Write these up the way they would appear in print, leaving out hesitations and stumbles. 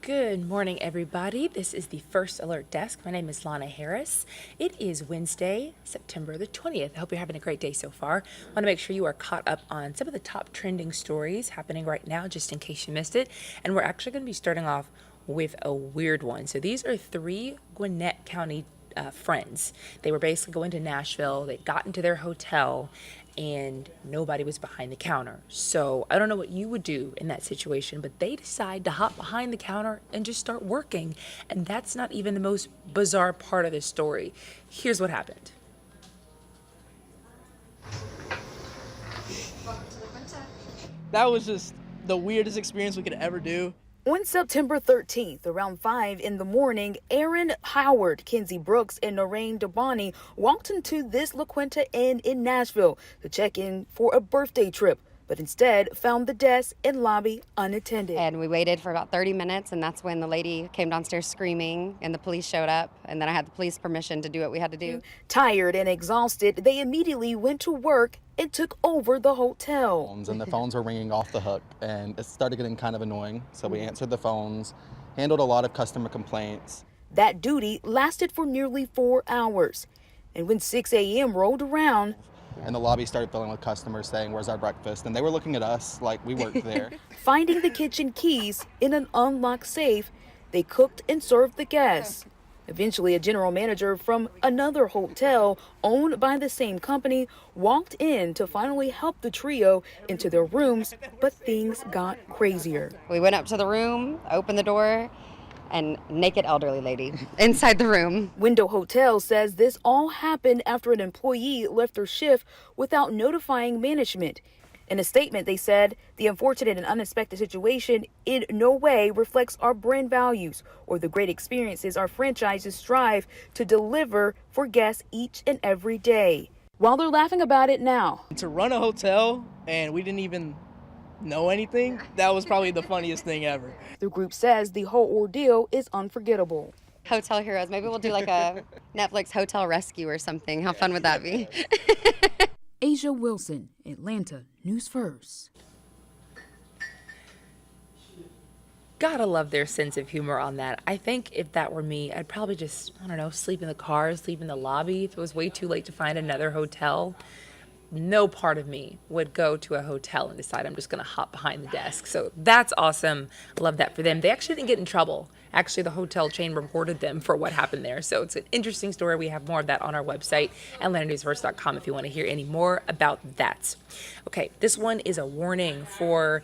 Good morning, everybody. This is the First Alert Desk. My name is Lana Harris. It is Wednesday, September the 20th. I hope you're having a great day so far. I want to make sure you are caught up on some of the top trending stories happening right now, just in case you missed it. And we're actually going to be starting off with a weird one. So these are three Gwinnett County friends. They were basically going to Nashville. They got into their hotel and nobody was behind the counter. So I don't know what you would do in that situation, but they decide to hop behind the counter and just start working. And that's not even the most bizarre part of this story. Here's what happened. That was just the weirdest experience we could ever do. On September 13th, around 5 in the morning, Aaron Howard, Kenzie Brooks, and Noreen Dabani walked into this La Quinta Inn in Nashville to check in for a birthday trip, but instead found the desk and lobby unattended. And we waited for about 30 minutes, and that's when the lady came downstairs screaming, and the police showed up, and then I had the police permission to do what we had to do. Tired and exhausted, they immediately went to work and took over the hotel. And the phones were ringing off the hook, and it started getting kind of annoying. So we answered the phones, handled a lot of customer complaints. That duty lasted for nearly 4 hours. And when 6 a.m. rolled around, And the lobby started filling with customers saying, "Where's our breakfast?" And they were looking at us like we worked there. finding the kitchen keys in an unlocked safe, they cooked and served the guests. Eventually, a general manager from another hotel owned by the same company walked in to finally help the trio into their rooms, but things got crazier. We went up to the room, opened the door, and naked elderly lady inside the room. Window Hotel says this all happened after an employee left her shift without notifying management. In a statement, they said, "The unfortunate and unexpected situation in no way reflects our brand values or the great experiences our franchises strive to deliver for guests each and every day." While they're laughing about it now, To run a hotel and we didn't even know anything, that was probably the funniest thing ever. the group says the whole ordeal is unforgettable. Hotel heroes. Maybe we'll do like a Netflix hotel rescue or something. How fun would that be? Asia Wilson, Atlanta News First. Gotta love their sense of humor on that. I think if that were me, I'd probably just, I don't know, sleep in the car, sleep in the lobby. If it was way too late to find another hotel, no part of me would go to a hotel and decide I'm just going to hop behind the desk. So that's awesome. Love that for them. They actually didn't get in trouble. Actually, the hotel chain reported them for what happened there. So it's an interesting story. We have more of that on our website, atlantanewsfirst.com, if you want to hear any more about that. Okay, this one is a warning for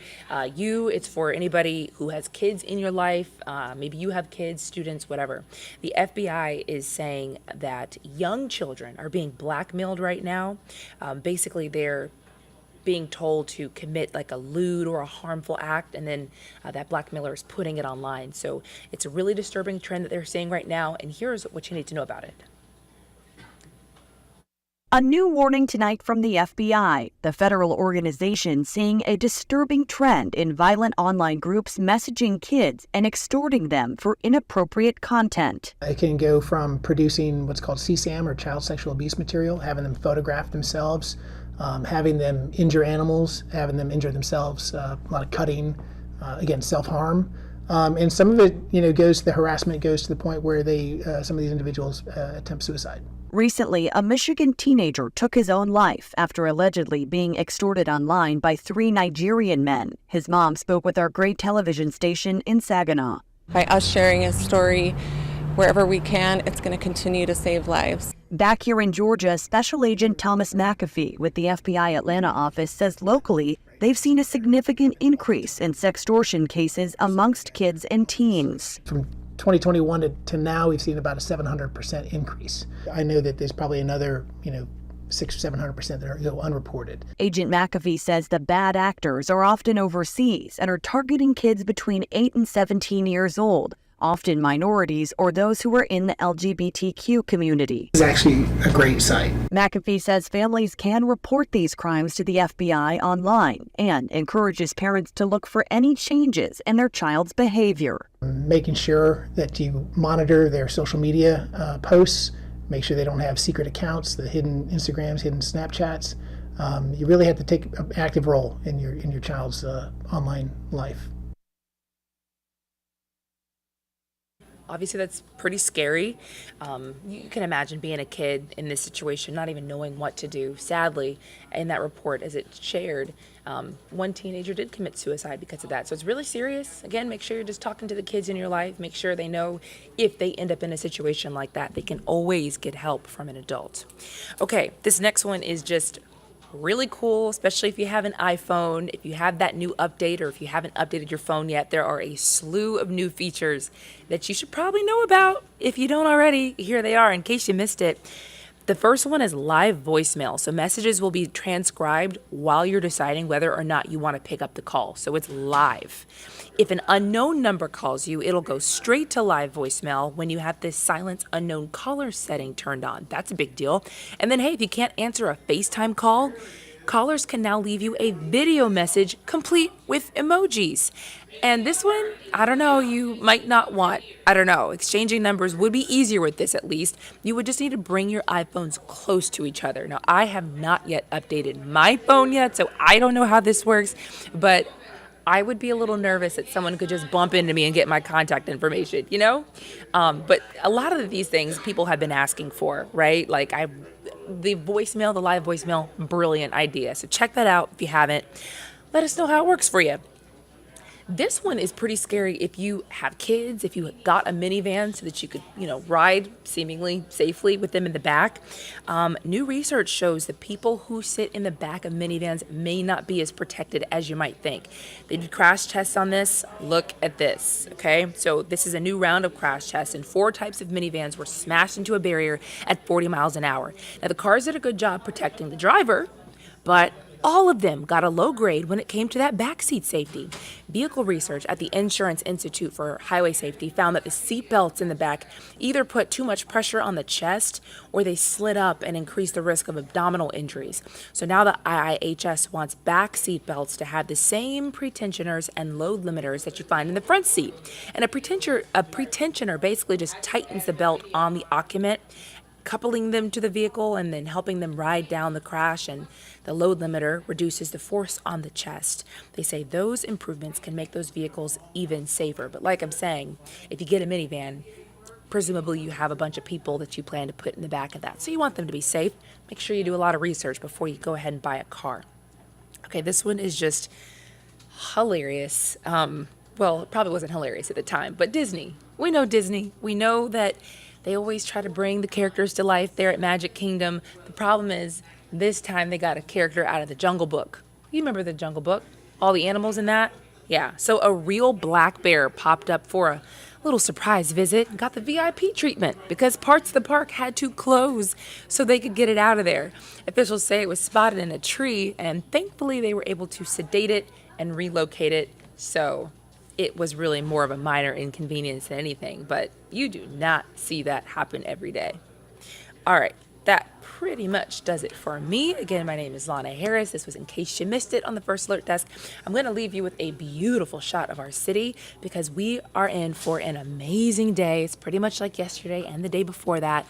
you. It's for anybody who has kids in your life. Maybe you have kids, students, whatever. The FBI is saying that young children are being blackmailed right now. Basically, they're being told to commit like a lewd or a harmful act, and then that blackmailer is putting it online. So it's a really disturbing trend that they're seeing right now, and here's what you need to know about it. A new warning tonight from the FBI, the federal organization seeing a disturbing trend in violent online groups messaging kids and extorting them for inappropriate content. It can go from producing what's called CSAM or child sexual abuse material, having them photograph themselves, having them injure animals, having them injure themselves, a lot of cutting, again, self-harm. And some of it, goes to the harassment, goes to the point where some of these individuals attempt suicide. Recently, a Michigan teenager took his own life after allegedly being extorted online by 3 Nigerian men. His mom spoke with our great television station in Saginaw. By us sharing his story wherever we can, it's going to continue to save lives. Back here in Georgia, Special Agent Thomas McAfee with the FBI Atlanta office says locally they've seen a significant increase in sextortion cases amongst kids and teens. From 2021 to now, we've seen about a 700% increase. I know that there's probably another, 600 or 700% that are unreported. Agent McAfee says the bad actors are often overseas and are targeting kids between 8 and 17 years old, often minorities or those who are in the LGBTQ community. It's actually a great site. McAfee says families can report these crimes to the FBI online and encourages parents to look for any changes in their child's behavior. Making sure that you monitor their social media posts, make sure they don't have secret accounts, the hidden Instagrams, hidden Snapchats. You really have to take an active role in your child's online life. Obviously, that's pretty scary. You can imagine being a kid in this situation, not even knowing what to do. Sadly, in that report, as it shared, one teenager did commit suicide because of that. So it's really serious. Again, make sure you're just talking to the kids in your life. Make sure they know if they end up in a situation like that, they can always get help from an adult. Okay, this next one is just really cool, especially if you have an iPhone. If you have that new update, or if you haven't updated your phone yet, there are a slew of new features that you should probably know about. If you don't already, here they are in case you missed it. The first one is live voicemail. So messages will be transcribed while you're deciding whether or not you want to pick up the call. So it's live. If an unknown number calls you, it'll go straight to live voicemail when you have this silence unknown caller setting turned on. That's a big deal. And then, hey, if you can't answer a FaceTime call, callers can now leave you a video message complete with emojis. And this one, I don't know, you might not want. I don't know. Exchanging numbers would be easier with this, at least. You would just need to bring your iPhones close to each other. Now, I have not yet updated my phone yet, so I don't know how this works, but I would be a little nervous that someone could just bump into me and get my contact information, you know? But a lot of these things people have been asking for, right? Like the voicemail, the live voicemail, brilliant idea. So check that out if you haven't. Let us know how it works for you. This one is pretty scary if you have kids, if you got a minivan so that you could, ride seemingly safely with them in the back. New research shows that people who sit in the back of minivans may not be as protected as you might think. They did crash tests on this. Look at this, okay? So this is a new round of crash tests, and 4 types of minivans were smashed into a barrier at 40 miles an hour. Now, the cars did a good job protecting the driver, but all of them got a low grade when it came to that backseat safety. Vehicle research at the Insurance Institute for Highway Safety found that the seat belts in the back either put too much pressure on the chest or they slid up and increased the risk of abdominal injuries. So now the IIHS wants back seat belts to have the same pretensioners and load limiters that you find in the front seat. And a pretensioner basically just tightens the belt on the occupant, coupling them to the vehicle and then helping them ride down the crash, and the load limiter reduces the force on the chest. They say those improvements can make those vehicles even safer. But like I'm saying, if you get a minivan, presumably you have a bunch of people that you plan to put in the back of that. So you want them to be safe. Make sure you do a lot of research before you go ahead and buy a car. Okay, this one is just hilarious. Well, it probably wasn't hilarious at the time, but Disney. We know Disney. We know that they always try to bring the characters to life there at Magic Kingdom. The problem is, this time they got a character out of the Jungle Book. You remember the Jungle Book? All the animals in that? Yeah, so a real black bear popped up for a little surprise visit and got the VIP treatment because parts of the park had to close so they could get it out of there. Officials say it was spotted in a tree, and thankfully they were able to sedate it and relocate it, so it was really more of a minor inconvenience than anything, but you do not see that happen every day. All right, that pretty much does it for me. Again, my name is Lana Harris. This was In Case You Missed It on the First Alert Desk. I'm going to leave you with a beautiful shot of our city because we are in for an amazing day. It's pretty much like yesterday and the day before that.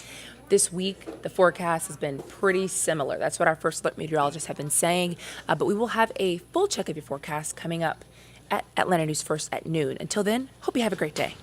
This week, the forecast has been pretty similar. That's what our First Alert meteorologists have been saying, but we will have a full check of your forecast coming up at Atlanta News First at noon. Until then, hope you have a great day.